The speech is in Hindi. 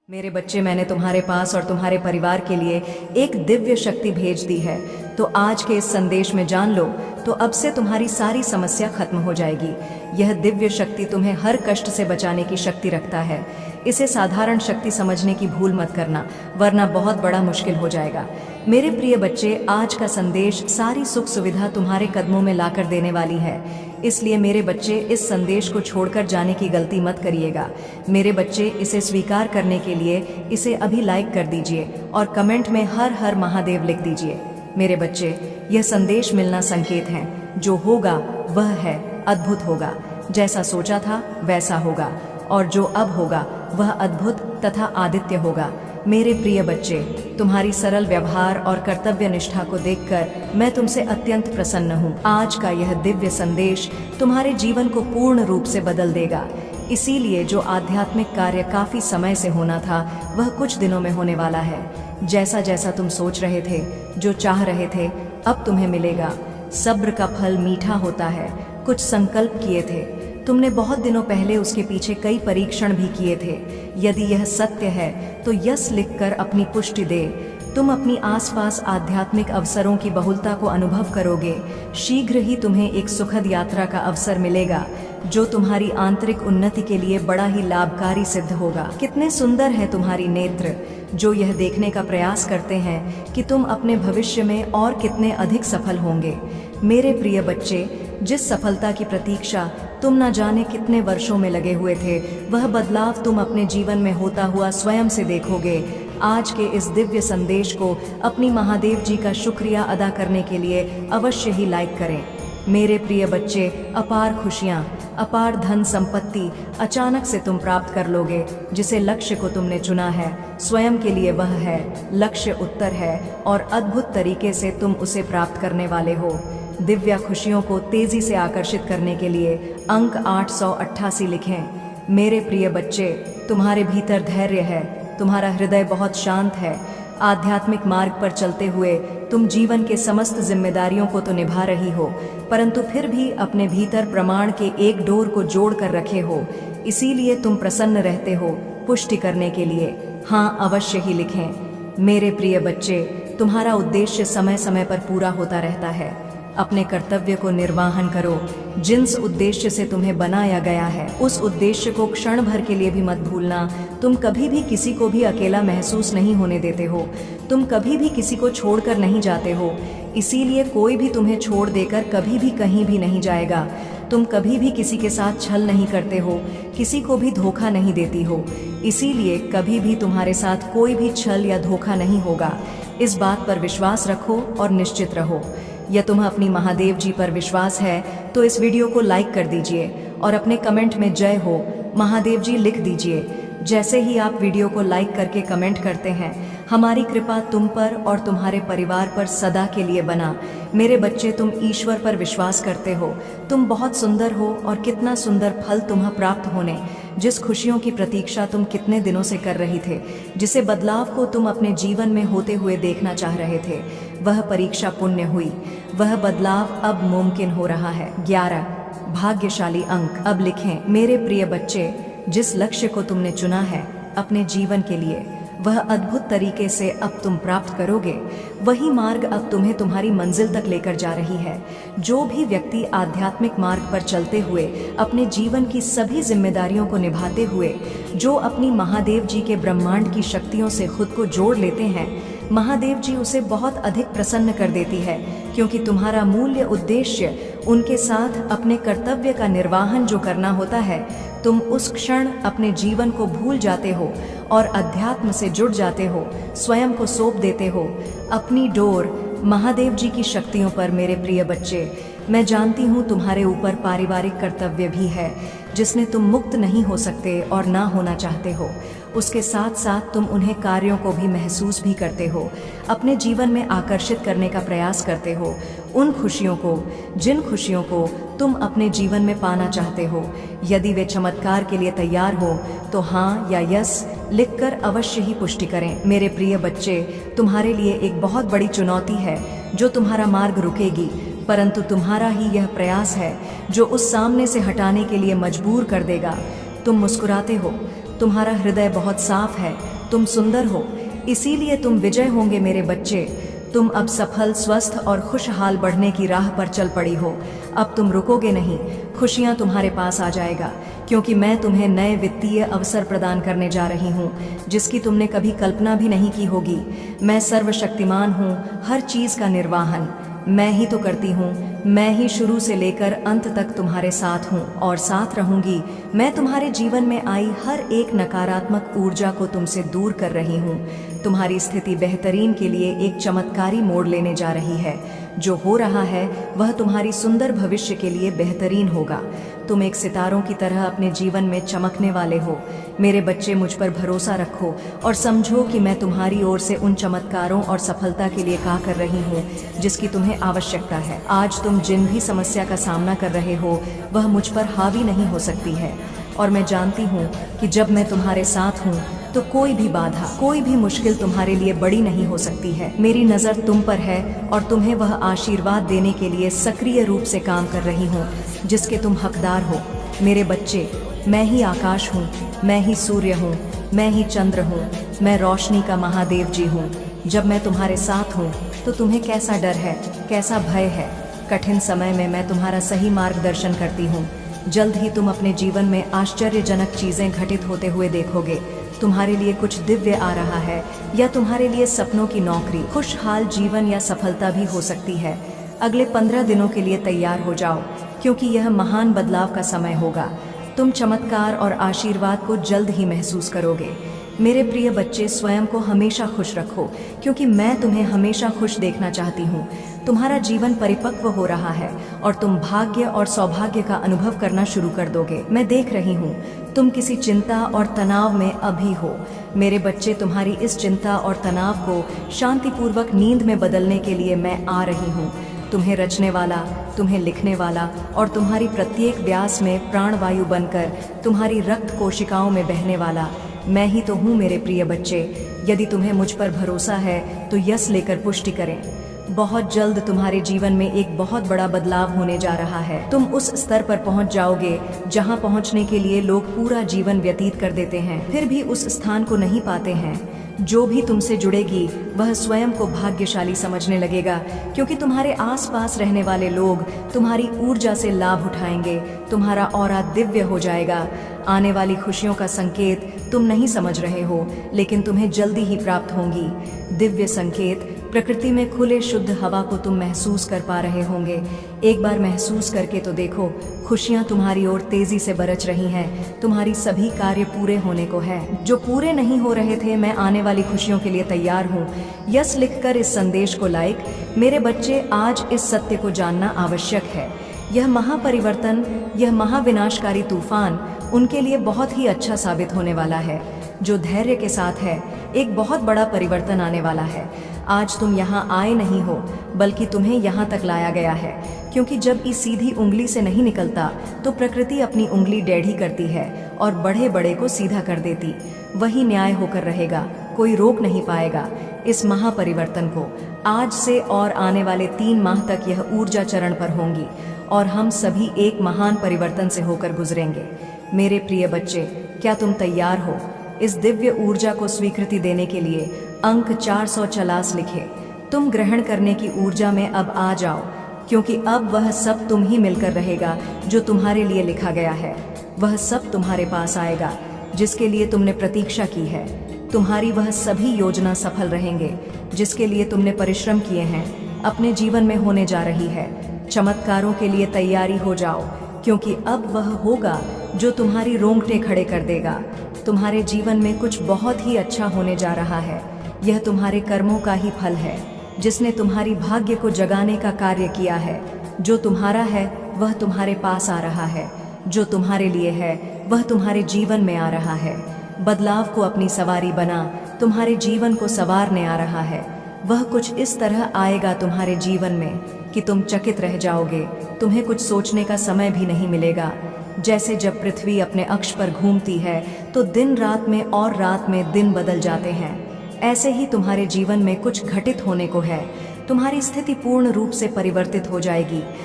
मेरे बच्चे, मैंने तुम्हारे पास और तुम्हारे परिवार के लिए एक दिव्य शक्ति भेज दी है। तो आज के इस संदेश में जान लो, तो अब से तुम्हारी सारी समस्या खत्म हो जाएगी। यह दिव्य शक्ति तुम्हें हर कष्ट से बचाने की शक्ति रखता है। इसे साधारण शक्ति समझने की भूल मत करना, वरना बहुत बड़ा मुश्किल हो जाएगा। मेरे प्रिय बच्चे, आज का संदेश सारी सुख सुविधा तुम्हारे कदमों में लाकर देने वाली है। इसलिए मेरे बच्चे, इस संदेश को छोड़कर जाने की गलती मत करिएगा। मेरे बच्चे, इसे स्वीकार करने के लिए इसे अभी लाइक कर दीजिए और कमेंट में हर हर महादेव लिख दीजिए। मेरे बच्चे, यह संदेश मिलना संकेत है। जो होगा वह है, अद्भुत होगा। जैसा सोचा था वैसा होगा, और जो अब होगा वह अद्भुत तथा आदित्य होगा। मेरे प्रिय बच्चे, तुम्हारी सरल व्यवहार और कर्तव्य निष्ठा को देखकर मैं तुमसे अत्यंत प्रसन्न हूँ। आज का यह दिव्य संदेश तुम्हारे जीवन को पूर्ण रूप से बदल देगा। इसीलिए जो आध्यात्मिक कार्य काफी समय से होना था, वह कुछ दिनों में होने वाला है। जैसा जैसा तुम सोच रहे थे, जो चाह रहे थे, अब तुम्हें मिलेगा। सब्र का फल मीठा होता है। कुछ संकल्प किए थे तुमने बहुत दिनों पहले, उसके पीछे कई परीक्षण भी किए थे। यदि यह सत्य है तो यस लिखकर अपनी पुष्टि दे। तुम अपनी आसपास आध्यात्मिक अवसरों की बहुलता को अनुभव करोगे। शीघ्र ही तुम्हें एक सुखद यात्रा का अवसर मिलेगा, जो तुम्हारी आंतरिक उन्नति के लिए बड़ा ही लाभकारी सिद्ध होगा। कितने सुंदर है तुम्हारी नेत्र, जो यह देखने का प्रयास करते हैं कि तुम अपने भविष्य में और कितने अधिक सफल होंगे। मेरे प्रिय बच्चे, जिस सफलता की प्रतीक्षा तुम न जाने कितने वर्षों में लगे हुए थे, वह बदलाव तुम अपने जीवन में होता हुआ स्वयं से देखोगे। आज के इस दिव्य संदेश को अपनी महादेव जी का शुक्रिया अदा करने के लिए अवश्य ही लाइक करें। मेरे प्रिय बच्चे, अपार खुशियाँ, अपार धन संपत्ति अचानक से तुम प्राप्त कर लोगे। जिसे लक्ष्य को तुमने चुना है, स्वयं के लिए वह है। लक्ष्य उत्तर है और अद्भुत तरीके से तुम उसे प्राप्त करने वाले हो। दिव्य खुशियों को तेजी से आकर्षित करने के लिए अंक 888 लिखें। मेरे प्रिय बच्चे, तुम्हारे भीतर धैर्य है, तुम्हारा हृदय बहुत शांत है। आध्यात्मिक मार्ग पर चलते हुए तुम जीवन के समस्त जिम्मेदारियों को तो निभा रही हो, परंतु फिर भी अपने भीतर प्रमाण के एक डोर को जोड़ कर रखे हो। इसीलिए तुम प्रसन्न रहते हो। पुष्टि करने के लिए हाँ अवश्य ही लिखें। मेरे प्रिय बच्चे, तुम्हारा उद्देश्य समय समय पर पूरा होता रहता है। अपने कर्तव्य को निर्वाहन करो। जिस उद्देश्य से तुम्हें बनाया गया है, उस उद्देश्य को क्षण भर के लिए भी मत भूलना। तुम कभी भी किसी को भी अकेला महसूस नहीं होने देते हो। तुम कभी भी किसी को छोड़कर नहीं जाते हो। इसीलिए कोई भी तुम्हें छोड़ देकर कभी भी कहीं भी नहीं जाएगा। तुम कभी भी किसी के साथ छल नहीं करते हो, किसी को भी धोखा नहीं देती हो। इसीलिए कभी भी तुम्हारे साथ कोई भी छल या धोखा नहीं होगा। इस बात पर विश्वास रखो और निश्चित रहो। यह तुम्हें अपनी महादेव जी पर विश्वास है तो इस वीडियो को लाइक कर दीजिए और अपने कमेंट में जय हो महादेव जी लिख दीजिए। जैसे ही आप वीडियो को लाइक करके कमेंट करते हैं, हमारी कृपा तुम पर और तुम्हारे परिवार पर सदा के लिए बना। मेरे बच्चे, तुम ईश्वर पर विश्वास करते हो। तुम बहुत सुंदर हो और कितना सुंदर फल तुम्हें प्राप्त होने। जिस खुशियों की प्रतीक्षा तुम कितने दिनों से कर रही थे, जिसे बदलाव को तुम अपने जीवन में होते हुए देखना चाह रहे थे, वह परीक्षा पुण्य हुई। वह बदलाव अब मुमकिन हो रहा है। 11 भाग्यशाली अंक अब लिखें। मेरे प्रिय बच्चे, जिस लक्ष्य को तुमने चुना है अपने जीवन के लिए, वह अद्भुत तरीके से अब तुम प्राप्त करोगे। वही मार्ग अब तुम्हें तुम्हारी मंजिल तक लेकर जा रही है। जो भी व्यक्ति आध्यात्मिक मार्ग पर चलते हुए अपने जीवन की सभी जिम्मेदारियों को निभाते हुए, जो अपनी महादेव जी के ब्रह्मांड की शक्तियों से खुद को जोड़ लेते हैं, महादेव जी उसे बहुत अधिक प्रसन्न कर देती है। क्योंकि तुम्हारा मूल्य उद्देश्य उनके साथ अपने कर्तव्य का निर्वाहन जो करना होता है, तुम उस क्षण अपने जीवन को भूल जाते हो और अध्यात्म से जुड़ जाते हो। स्वयं को सौंप देते हो अपनी डोर महादेव जी की शक्तियों पर। मेरे प्रिय बच्चे, मैं जानती हूँ तुम्हारे ऊपर पारिवारिक कर्तव्य भी है, जिसने तुम मुक्त नहीं हो सकते और ना होना चाहते हो। उसके साथ साथ तुम उन्हें कार्यों को भी महसूस भी करते हो, अपने जीवन में आकर्षित करने का प्रयास करते हो। उन खुशियों को, जिन खुशियों को तुम अपने जीवन में पाना चाहते हो, यदि वे चमत्कार के लिए तैयार हो तो हाँ या यस लिखकर अवश्य ही पुष्टि करें। मेरे प्रिय बच्चे, तुम्हारे लिए एक बहुत बड़ी चुनौती है जो तुम्हारा मार्ग रुकेगी, परंतु तुम्हारा ही यह प्रयास है जो उस सामने से हटाने के लिए मजबूर कर देगा। तुम मुस्कुराते हो, तुम्हारा हृदय बहुत साफ है, तुम सुंदर हो, इसीलिए तुम विजय होंगे मेरे बच्चे। तुम अब सफल, स्वस्थ और खुशहाल बढ़ने की राह पर चल पड़ी हो। अब तुम रुकोगे नहीं, खुशियां तुम्हारे पास आ जाएगा, क्योंकि मैं तुम्हें नए वित्तीय अवसर प्रदान करने जा रही हूँ, जिसकी तुमने कभी कल्पना भी नहीं की होगी। मैं सर्वशक्तिमान हूँ, हर चीज़ का निर्वाहन मैं ही तो करती हूँ। मैं ही शुरू से लेकर अंत तक तुम्हारे साथ हूँ और साथ रहूंगी। मैं तुम्हारे जीवन में आई हर एक नकारात्मक ऊर्जा को तुमसे दूर कर रही हूँ। तुम्हारी स्थिति बेहतरीन के लिए एक चमत्कारी मोड़ लेने जा रही है। जो हो रहा है वह तुम्हारी सुंदर भविष्य के लिए बेहतरीन होगा। तुम एक सितारों की तरह अपने जीवन में चमकने वाले हो। मेरे बच्चे, मुझ पर भरोसा रखो और समझो कि मैं तुम्हारी ओर से उन चमत्कारों और सफलता के लिए काम कर रही हूँ जिसकी तुम्हें आवश्यकता है। आज तुम जिन भी समस्या का सामना कर रहे हो वह मुझ पर हावी नहीं हो सकती है, और मैं जानती हूँ कि जब मैं तुम्हारे साथ हूँ तो कोई भी बाधा, कोई भी मुश्किल तुम्हारे लिए बड़ी नहीं हो सकती है। मेरी नज़र तुम पर है और तुम्हें वह आशीर्वाद देने के लिए सक्रिय रूप से काम कर रही हूँ जिसके तुम हकदार हो। मेरे बच्चे, मैं ही आकाश हूँ, मैं ही सूर्य हूँ, मैं ही चंद्र हूँ, मैं रोशनी का महादेव जी हूँ। जब मैं तुम्हारे साथ हूँ तो तुम्हें कैसा डर है, कैसा भय है। कठिन समय में मैं तुम्हारा सही मार्गदर्शन करती हूँ। जल्द ही तुम अपने जीवन में आश्चर्यजनक चीज़ें घटित होते हुए देखोगे। तुम्हारे लिए कुछ दिव्य आ रहा है, या तुम्हारे लिए सपनों की नौकरी, खुशहाल जीवन या सफलता भी हो सकती है। अगले 15 दिनों के लिए तैयार हो जाओ, क्योंकि यह महान बदलाव का समय होगा। तुम चमत्कार और आशीर्वाद को जल्द ही महसूस करोगे। मेरे प्रिय बच्चे, स्वयं को हमेशा खुश रखो, क्योंकि मैं तुम्हें हमेशा खुश देखना चाहती हूँ। तुम्हारा जीवन परिपक्व हो रहा है और तुम भाग्य और सौभाग्य का अनुभव करना शुरू कर दोगे। मैं देख रही हूँ तुम किसी चिंता और तनाव में अभी हो। मेरे बच्चे, तुम्हारी इस चिंता और तनाव को शांतिपूर्वक नींद में बदलने के लिए मैं आ रही हूँ। तुम्हें रचने वाला, तुम्हें लिखने वाला और तुम्हारी प्रत्येक व्यास में प्राणवायु बनकर तुम्हारी रक्त कोशिकाओं में बहने वाला मैं ही तो हूँ मेरे प्रिय बच्चे। यदि तुम्हें मुझ पर भरोसा है तो यस लेकर पुष्टि करें। बहुत जल्द तुम्हारे जीवन में एक बहुत बड़ा बदलाव होने जा रहा है। तुम उस स्तर पर पहुंच जाओगे जहां पहुंचने के लिए लोग पूरा जीवन व्यतीत कर देते हैं, फिर भी उस स्थान को नहीं पाते हैं। जो भी तुमसे जुड़ेगी वह स्वयं को भाग्यशाली समझने लगेगा, क्योंकि तुम्हारे आसपास रहने वाले लोग तुम्हारी ऊर्जा से लाभ उठाएंगे। तुम्हारा ऑरा दिव्य हो जाएगा। आने वाली खुशियों का संकेत तुम नहीं समझ रहे हो, लेकिन तुम्हें जल्दी ही प्राप्त होंगी। दिव्य संकेत प्रकृति में खुले शुद्ध हवा को तुम महसूस कर पा रहे होंगे। एक बार महसूस करके तो देखो, खुशियां तुम्हारी ओर तेजी से बरस रही हैं। तुम्हारी सभी कार्य पूरे होने को है। जो पूरे नहीं हो रहे थे, मैं आने वाली खुशियों के लिए तैयार हूँ। यस लिखकर इस संदेश को लाइक। मेरे बच्चे, आज इस सत्य को जानना आवश्यक है। यह महापरिवर्तन, यह महाविनाशकारी तूफान उनके लिए बहुत ही अच्छा साबित होने वाला है। जो धैर्य के साथ है, एक बहुत बड़ा परिवर्तन आने वाला है। आज तुम यहाँ आए नहीं हो, बल्कि तुम्हें यहाँ तक लाया गया है, क्योंकि जब इस सीधी उंगली से नहीं निकलता तो प्रकृति अपनी उंगली टेढ़ी करती है और बड़े बड़े को सीधा कर देती। वही न्याय होकर रहेगा, कोई रोक नहीं पाएगा इस महापरिवर्तन को। आज से और आने वाले 3 माह तक यह ऊर्जा चरण पर होंगी और हम सभी एक महान परिवर्तन से होकर गुजरेंगे। मेरे प्रिय बच्चे, क्या तुम तैयार हो इस दिव्य ऊर्जा को स्वीकृति देने के लिए? अंक 440 लिखे। तुम ग्रहण करने की ऊर्जा में अब आ जाओ, क्योंकि अब वह सब तुम ही मिलकर रहेगा जो तुम्हारे लिए लिखा गया है। वह सब तुम्हारे पास आएगा जिसके लिए तुमने प्रतीक्षा की है। तुम्हारी वह सभी योजना सफल रहेंगे जिसके लिए तुमने परिश्रम किए हैं, अपने जीवन में होने जा रही है। चमत्कारों के लिए तैयारी हो जाओ, क्योंकि अब वह होगा जो तुम्हारी रोंगटे खड़े कर देगा। तुम्हारे जीवन में कुछ बहुत ही अच्छा होने जा रहा है। यह तुम्हारे कर्मों का ही फल है, जिसने तुम्हारी भाग्य को जगाने का कार्य किया है। जो तुम्हारा है वह तुम्हारे पास आ रहा है, जो तुम्हारे लिए है वह तुम्हारे जीवन में आ रहा है। बदलाव को अपनी सवारी बना तुम्हारे जीवन को संवारने आ रहा है। वह कुछ इस तरह आएगा तुम्हारे जीवन में कि तुम चकित रह जाओगे। तुम्हें कुछ सोचने का समय भी नहीं मिलेगा। जैसे जब पृथ्वी अपने अक्ष पर घूमती है तो दिन रात में और रात में दिन बदल जाते हैं, ऐसे ही तुम्हारे जीवन में कुछ घटित होने को है। तुम्हारी स्थिति पूर्ण रूप से परिवर्तित हो जाएगी।